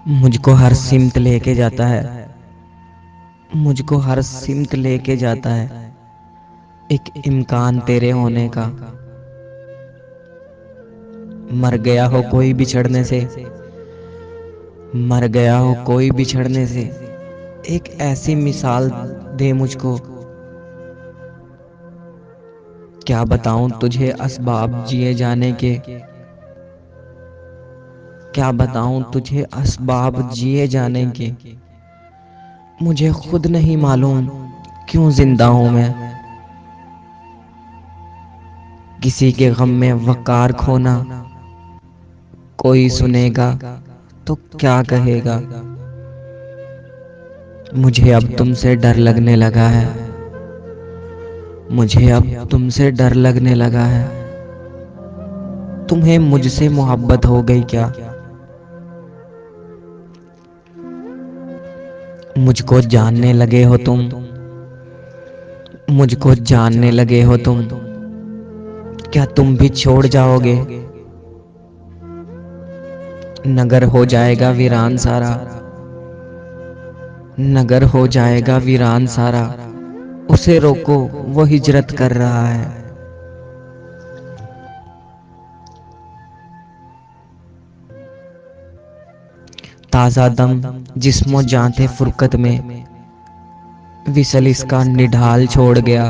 मुझको हर सिमत लेके जाता है, मुझको हर सिमत लेके जाता है एक इम्कान तेरे होने का। मर गया हो कोई बिछड़ने से, मर गया हो कोई बिछड़ने से, एक ऐसी मिसाल दे मुझको। क्या बताऊं तुझे असबाब जिए जाने के, क्या बताऊं तुझे असबाब जिए जाने के। मुझे खुद नहीं मालूम क्यों जिंदा हूं मैं। किसी के गम में वकार खोना, कोई सुनेगा तो क्या कहेगा। मुझे अब तुमसे डर लगने लगा है, मुझे अब तुमसे डर लगने लगा है। तुम्हें मुझसे मोहब्बत हो गई क्या? मुझको जानने लगे हो तुम, मुझको जानने लगे हो तुम। क्या तुम भी छोड़ जाओगे? नगर हो जाएगा वीरान सारा, नगर हो जाएगा वीरान सारा। उसे रोको वो हिजरत कर रहा है। ताजा दम जिस्मो जान थे फुरकत में, विसल इसका निढाल छोड़ गया।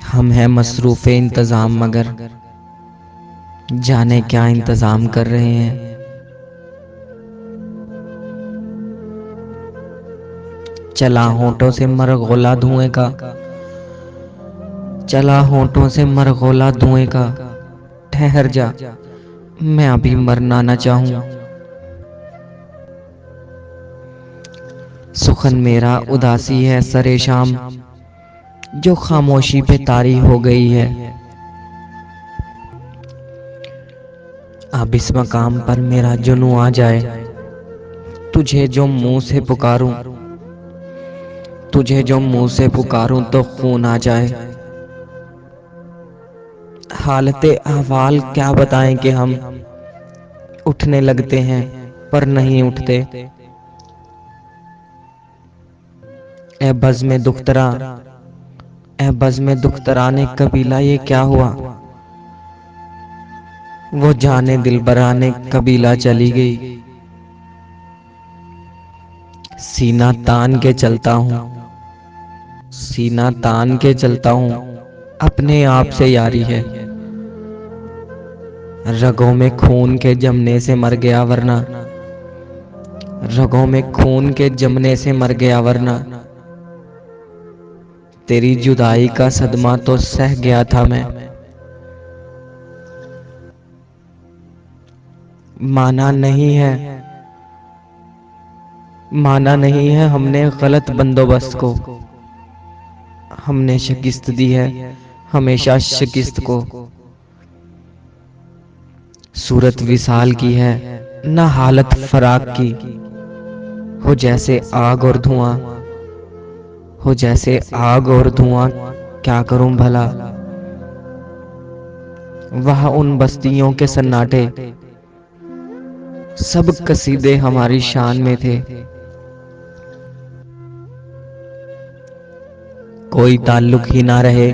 हम हैं मसरूफे इंतजाम मगर जाने क्या इंतजाम कर रहे हैं। चला होंठों से मरगोला धुएं का, चला होंठों से मरगोला धुएं का। ठहर जा मैं अभी मरना न चाहूं। सुखन मेरा उदासी है सरे शाम, जो खामोशी पे तारी हो गई है। अब इस मकाम पर मेरा जुनू आ जाए, तुझे जो मुंह से पुकारूं, तुझे जो मुंह से पुकारूं तो खून आ जाए। हालते अहवाल क्या बताएं कि हम उठने लगते हैं पर नहीं उठते। ए बज़्म दुख्तरा, ए बज़्म दुख्तरा ने कबीला ये क्या हुआ। वो जाने दिलबरा ने कबीला चली गई। सीना तान के चलता हूँ, सीना तान के चलता हूँ। अपने आप से यारी है, रगों में खून के जमने से मर गया वरना, रगों में खून के जमने से मर गया वरना। तेरी जुदाई का सदमा तो सह गया था मैं। माना नहीं है, माना नहीं है हमने गलत बंदोबस्त को। हमने शिकस्त दी है हमेशा शिकस्त को। सूरत विसाल की है ना हालत फराक की। हो जैसे आग और धुआं, हो जैसे आग और धुआं। क्या करूं भला वह उन बस्तियों के सन्नाटे, सब कसीदे हमारी शान में थे। कोई ताल्लुक ही ना रहे,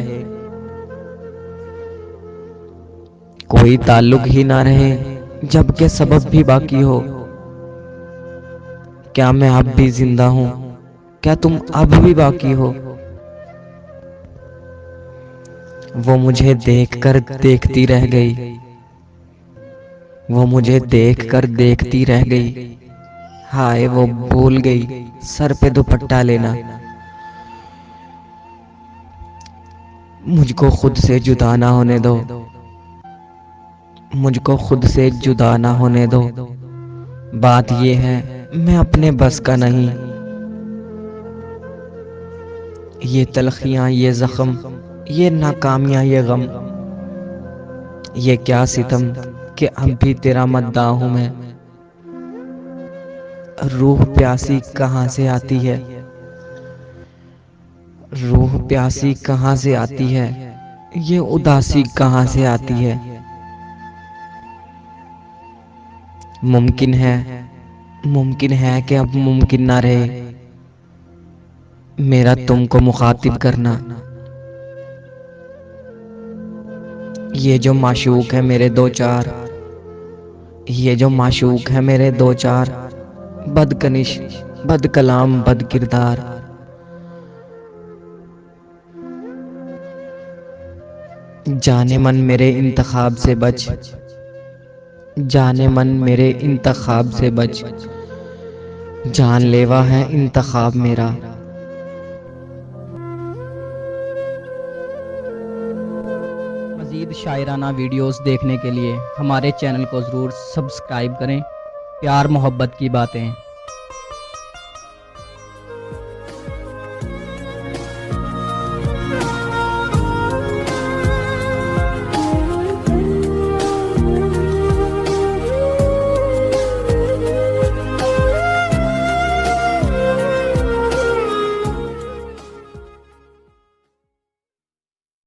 कोई ताल्लुक ही ना रहे जबकि सबब भी बाकी हो। क्या मैं अब भी जिंदा हूं, क्या तुम अब भी बाकी हो। वो मुझे देखकर देखती रह गई, वो मुझे देखकर देखती रह गई। हाय वो भूल गई सर पे दुपट्टा लेना। मुझको खुद से जुदा ना होने दो, मुझको खुद से जुदा ना होने दो। बात ये है मैं अपने बस का नहीं। ये तलखियां ये जख्म, ये नाकामियां ये गम, ये क्या सितम कि अब भी तेरा मद्दा हूं मैं। रूह प्यासी कहाँ से आती है, रूह प्यासी कहाँ से आती है। ये उदासी कहाँ से आती है। मुमकिन है कि अब मुमकिन ना रहे मेरा तुमको मुखातिब करना। ये जो माशूक है मेरे दो चार, ये जो माशूक है मेरे दो चार, बदकनिश बद कलाम बद किरदार। जाने मन मेरे इंतखाब से बच, जाने मन मेरे इंतखाब से बच, जानलेवा है इंतखाब मेरा। मज़ीद शायराना वीडियोस देखने के लिए हमारे चैनल को ज़रूर सब्सक्राइब करें। प्यार मोहब्बत की बातें।